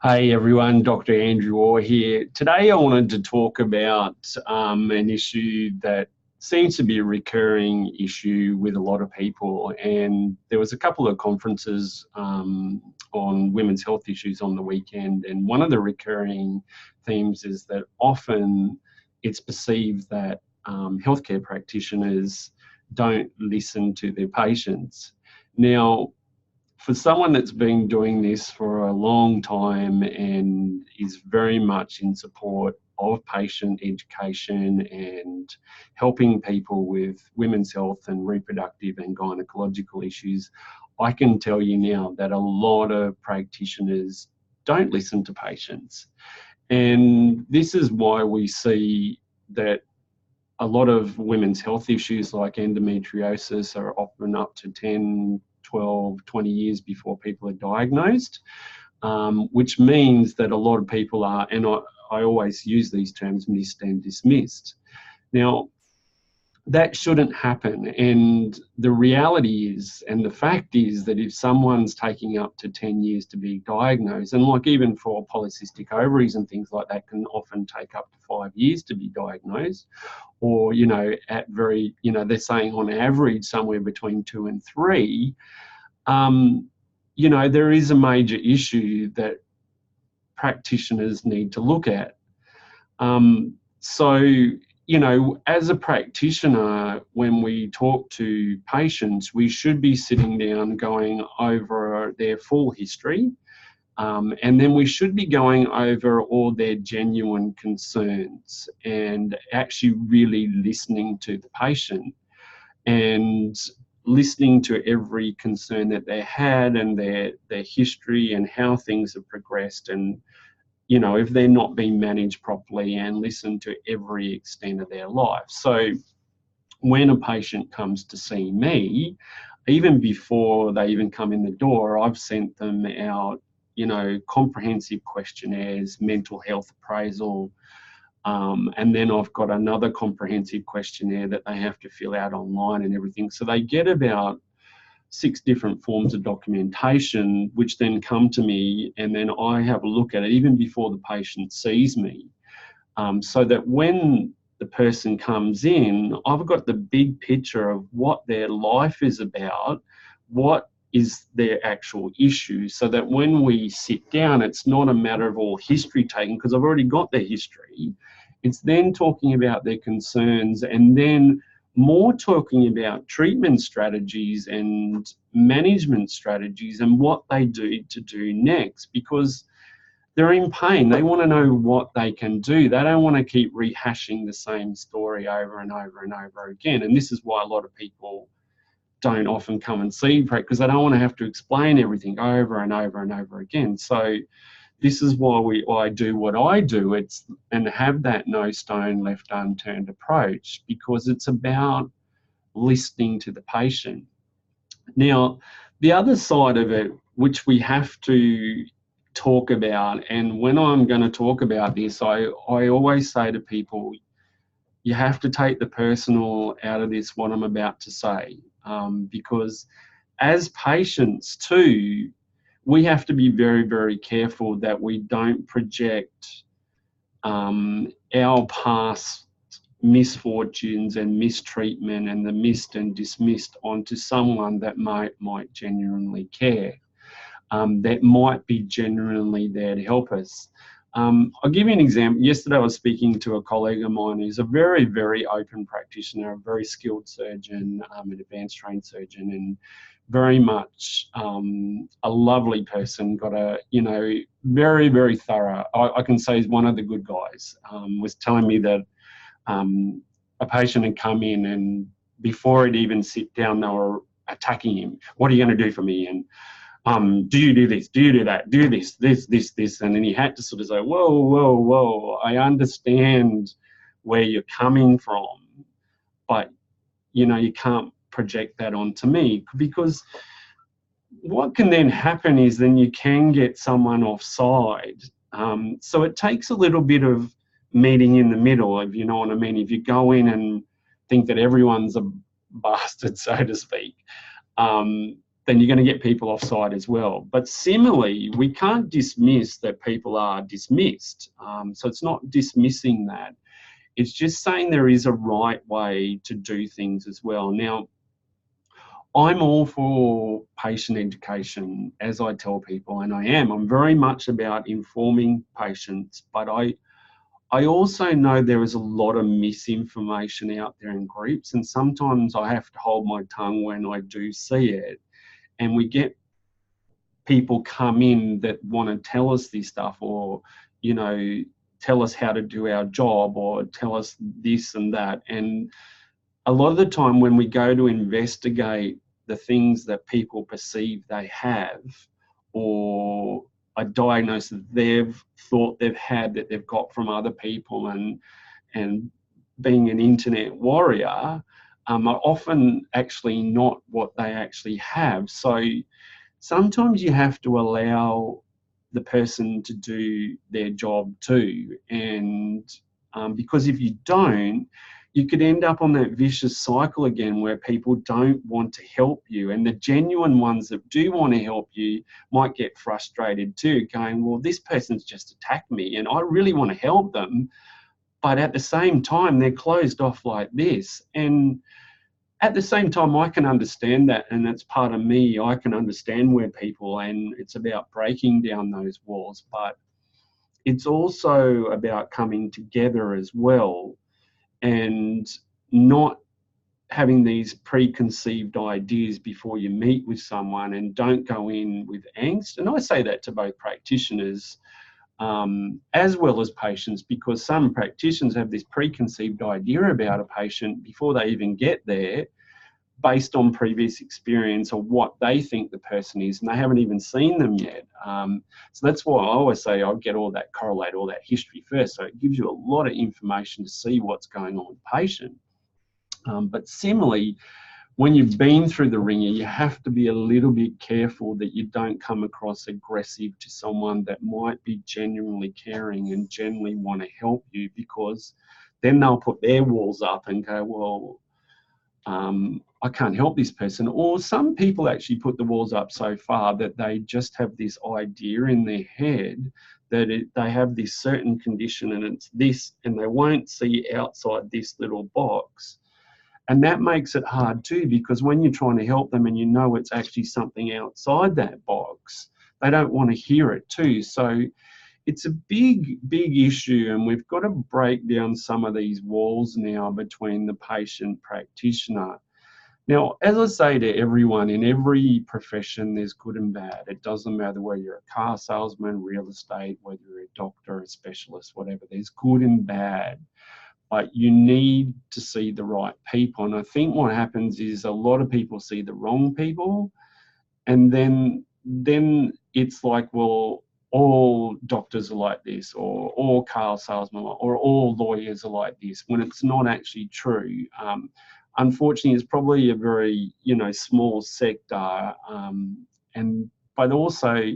Hey everyone, Dr. Andrew Orr here. Today I wanted to talk about an issue that seems to be a recurring issue with a lot of people, and there was a couple of conferences on women's health issues on the weekend, and one of the recurring themes is that often it's perceived that healthcare practitioners don't listen to their patients. Now, for someone that's been doing this for a long time and is very much in support of patient education and helping people with women's health and reproductive and gynecological issues, I can tell you now that a lot of practitioners don't listen to patients. And this is why we see that a lot of women's health issues like endometriosis are often up to 10, 12, 20 years before people are diagnosed, which means that a lot of people are, and I always use these terms, missed and dismissed. Now, that shouldn't happen. And the reality is, and the fact is, that if someone's taking up to 10 years to be diagnosed, and like even for polycystic ovaries and things like that can often take up to 5 years to be diagnosed, or, at very, they're saying on average somewhere between 2 and 3, there is a major issue that practitioners need to look at. As a practitioner, when we talk to patients, we should be sitting down going over their full history, and then we should be going over all their genuine concerns and actually really listening to the patient and listening to every concern that they had and their history and how things have progressed, and if they're not being managed properly, and listen to every extent of their life. So when a patient comes to see me, even before they even come in the door, I've sent them out, comprehensive questionnaires, mental health appraisal, and then I've got another comprehensive questionnaire that they have to fill out online and everything. So they get about 6 different forms of documentation, which then come to me, and then I have a look at it even before the patient sees me, so that when the person comes in, I've got the big picture of what their life is about, what is their actual issue, so that when we sit down, it's not a matter of all history taken, because I've already got their history. It's then talking about their concerns, and then more talking about treatment strategies and management strategies and what they do to do next, because they're in pain. They want to know what they can do. They don't want to keep rehashing the same story over and over and over again. And this is why a lot of people don't often come and see, because they don't want to have to explain everything over and over and over again. So this is why I do what I do, and have that no stone left unturned approach, because it's about listening to the patient. Now, the other side of it, which we have to talk about, and when I'm going to talk about this, I always say to people, you have to take the personal out of this, what I'm about to say, because as patients too, we have to be very, very careful that we don't project our past misfortunes and mistreatment and the missed and dismissed onto someone that might genuinely care, that might be genuinely there to help us. I'll give you an example. Yesterday I was speaking to a colleague of mine who's a very, very open practitioner, a very skilled surgeon, an advanced trained surgeon, and very much a lovely person, got a, very, very thorough. I can say he's one of the good guys. Was telling me that a patient had come in, and before he'd even sit down, they were attacking him. What are you going to do for me? And do you do this? Do you do that? Do this, this? And then he had to sort of say, whoa, I understand where you're coming from, but, you can't project that onto me, because what can then happen is then you can get someone offside. So it takes a little bit of meeting in the middle, if you know what I mean. If you go in and think that everyone's a bastard, so to speak, then you're going to get people offside as well. But similarly, we can't dismiss that people are dismissed. So it's not dismissing that. It's just saying there is a right way to do things as well. Now, I'm all for patient education, as I tell people, and I am. I'm very much about informing patients, but I also know there is a lot of misinformation out there in groups, and sometimes I have to hold my tongue when I do see it. And we get people come in that want to tell us this stuff, or, you know, tell us how to do our job, or tell us this and that. And a lot of the time when we go to investigate the things that people perceive they have, or a diagnosis that they've thought they've had that they've got from other people, and being an internet warrior, are often actually not what they actually have. So sometimes you have to allow the person to do their job too. And because if you don't, you could end up on that vicious cycle again where people don't want to help you. And the genuine ones that do want to help you might get frustrated too, going, well, this person's just attacked me and I really want to help them. But at the same time, they're closed off like this. And at the same time, I can understand that, and that's part of me. I can understand where people, and it's about breaking down those walls, but it's also about coming together as well, and not having these preconceived ideas before you meet with someone, and don't go in with angst. And I say that to both practitioners as well as patients, because some practitioners have this preconceived idea about a patient before they even get there, based on previous experience or what they think the person is, and they haven't even seen them yet. So that's why I always say I'll correlate all that history first, so it gives you a lot of information to see what's going on with the patient. But similarly, when you've been through the ringer, you have to be a little bit careful that you don't come across aggressive to someone that might be genuinely caring and genuinely want to help you, because then they'll put their walls up and go, well, I can't help this person. Or some people actually put the walls up so far that they just have this idea in their head that they have this certain condition and it's this, and they won't see outside this little box. And that makes it hard too, because when you're trying to help them and you know it's actually something outside that box, they don't want to hear it too. So it's a big, big issue, and we've got to break down some of these walls now between the patient practitioner. Now, as I say to everyone, in every profession, there's good and bad. It doesn't matter whether you're a car salesman, real estate, whether you're a doctor, a specialist, whatever. There's good and bad. But you need to see the right people. And I think what happens is a lot of people see the wrong people, and then it's like, well, all doctors are like this, or all car salesmen, or all lawyers are like this, when it's not actually true. Unfortunately, it's probably a very, small sector, but also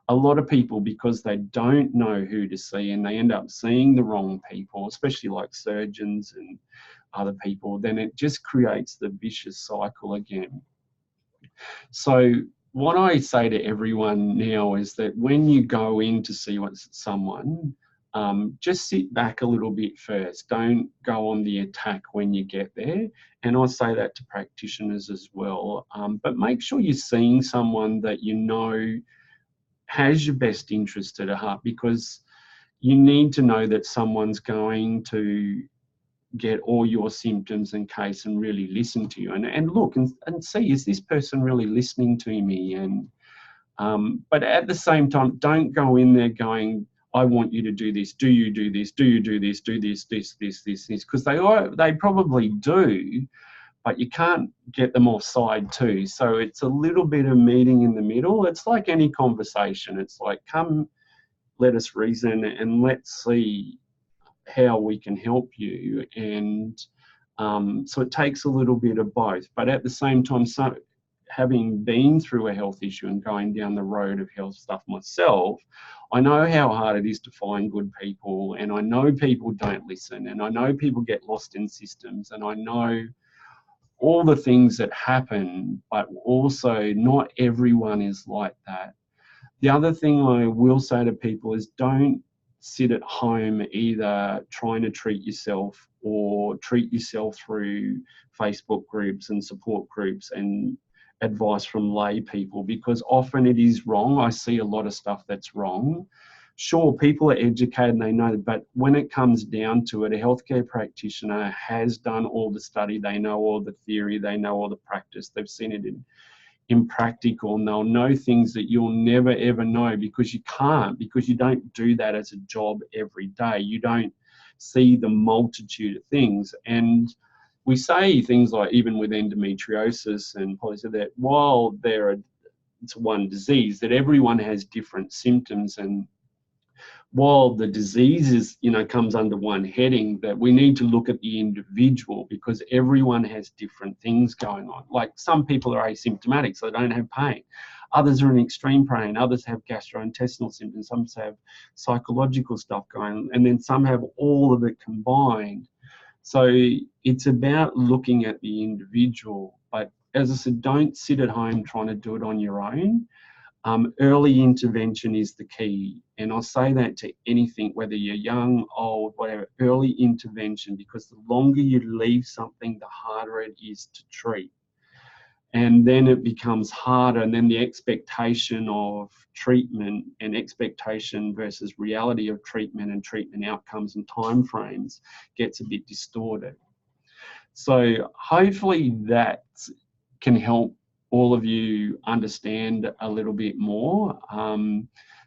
a lot of people, because they don't know who to see and they end up seeing the wrong people, especially like surgeons and other people, then it just creates the vicious cycle again. So what I say to everyone now is that when you go in to see someone, just sit back a little bit first. Don't go on the attack when you get there. And I say that to practitioners as well. But make sure you're seeing someone that you know has your best interest at heart, because you need to know that someone's going to get all your symptoms and case and really listen to you, and look and see, is this person really listening to me? And but at the same time, don't go in there going, I want you to do this, do you do this, do you do this, do this, this, because they probably do, but you can't get them offside too. So it's a little bit of meeting in the middle. It's like any conversation. It's like, come, let us reason and let's see how we can help you. And so it takes a little bit of both. But at the same time, having been through a health issue and going down the road of health stuff myself, I know how hard it is to find good people, and I know people don't listen, and I know people get lost in systems, and I know all the things that happen, but also not everyone is like that. The other thing I will say to people is don't sit at home either trying to treat yourself or treat yourself through Facebook groups and support groups and advice from lay people, because often it is wrong. I see a lot of stuff that's wrong. Sure, people are educated and they know that, but when it comes down to it, a healthcare practitioner has done all the study, they know all the theory, they know all the practice, they've seen it in practical, and they'll know things that you'll never ever know because you can't, because you don't do that as a job every day. You don't see the multitude of things. And we say things like, even with endometriosis and polycystic, that while it's one disease, that everyone has different symptoms, and while the disease is, comes under one heading, that we need to look at the individual, because everyone has different things going on. Like some people are asymptomatic, so they don't have pain. Others are in extreme pain. Others have gastrointestinal symptoms. Some have psychological stuff going on, and then some have all of it combined. So it's about looking at the individual. But as I said, don't sit at home trying to do it on your own. Early intervention is the key, and I'll say that to anything, whether you're young, old, whatever. Early intervention, because the longer you leave something, the harder it is to treat, and then it becomes harder, and then the expectation of treatment and expectation versus reality of treatment and treatment outcomes and timeframes gets a bit distorted. So hopefully that can help all of you understand a little bit more.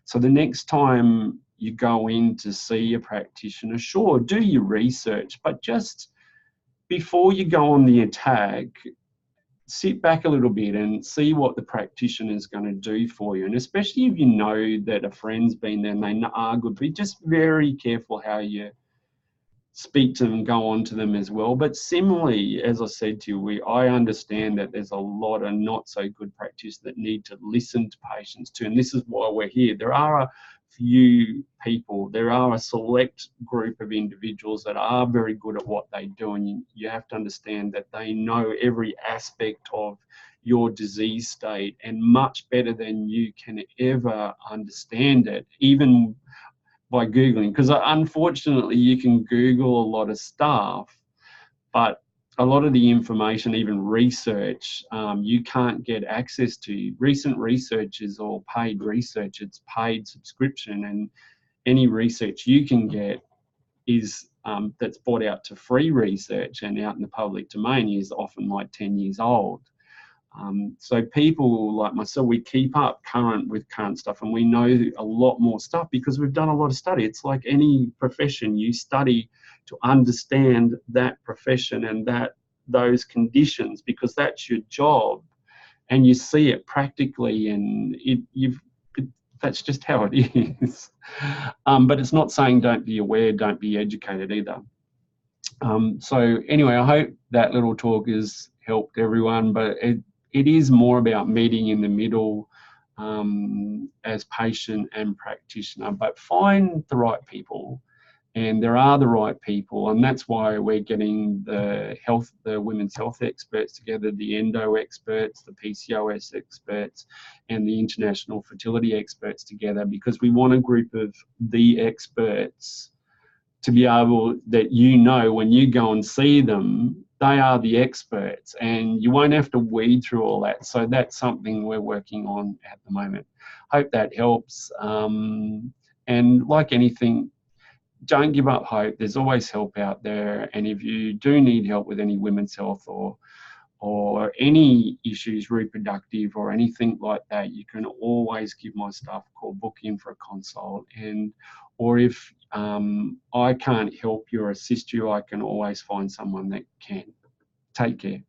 So the next time you go in to see a practitioner, sure, do your research, but just before you go on the attack, sit back a little bit and see what the practitioner is going to do for you. And especially if you know that a friend's been there and they are good, be just very careful how you speak to them and go on to them as well. But similarly, as I said to you, I understand that there's a lot of not so good practitioners that need to listen to patients too, and this is why we're here. There are a few people, there are a select group of individuals that are very good at what they do, and you have to understand that they know every aspect of your disease state, and much better than you can ever understand it, even by Googling, because unfortunately you can Google a lot of stuff, but a lot of the information, even research, you can't get access to. Recent research is all paid research, it's paid subscription, and any research you can get is that's bought out to free research and out in the public domain is often like 10 years old. So people like myself, we keep up with current stuff, and we know a lot more stuff because we've done a lot of study. It's like any profession, you study to understand that profession and those conditions, because that's your job, and you see it practically, and that's just how it is. But it's not saying don't be aware, don't be educated either. So anyway, I hope that little talk has helped everyone, but it is more about meeting in the middle as patient and practitioner, but find the right people, and there are the right people, and that's why we're getting the women's health experts together, the endo experts, the PCOS experts, and the international fertility experts together, because we want a group of the experts to be able, that when you go and see them, they are the experts, and you won't have to weed through all that. So that's something we're working on at the moment. Hope that helps. And like anything, don't give up hope. There's always help out there. And if you do need help with any women's health or any issues, reproductive or anything like that, you can always give my staff a call, book in for a consult. Or if I can't help you or assist you, I can always find someone that can. Take care.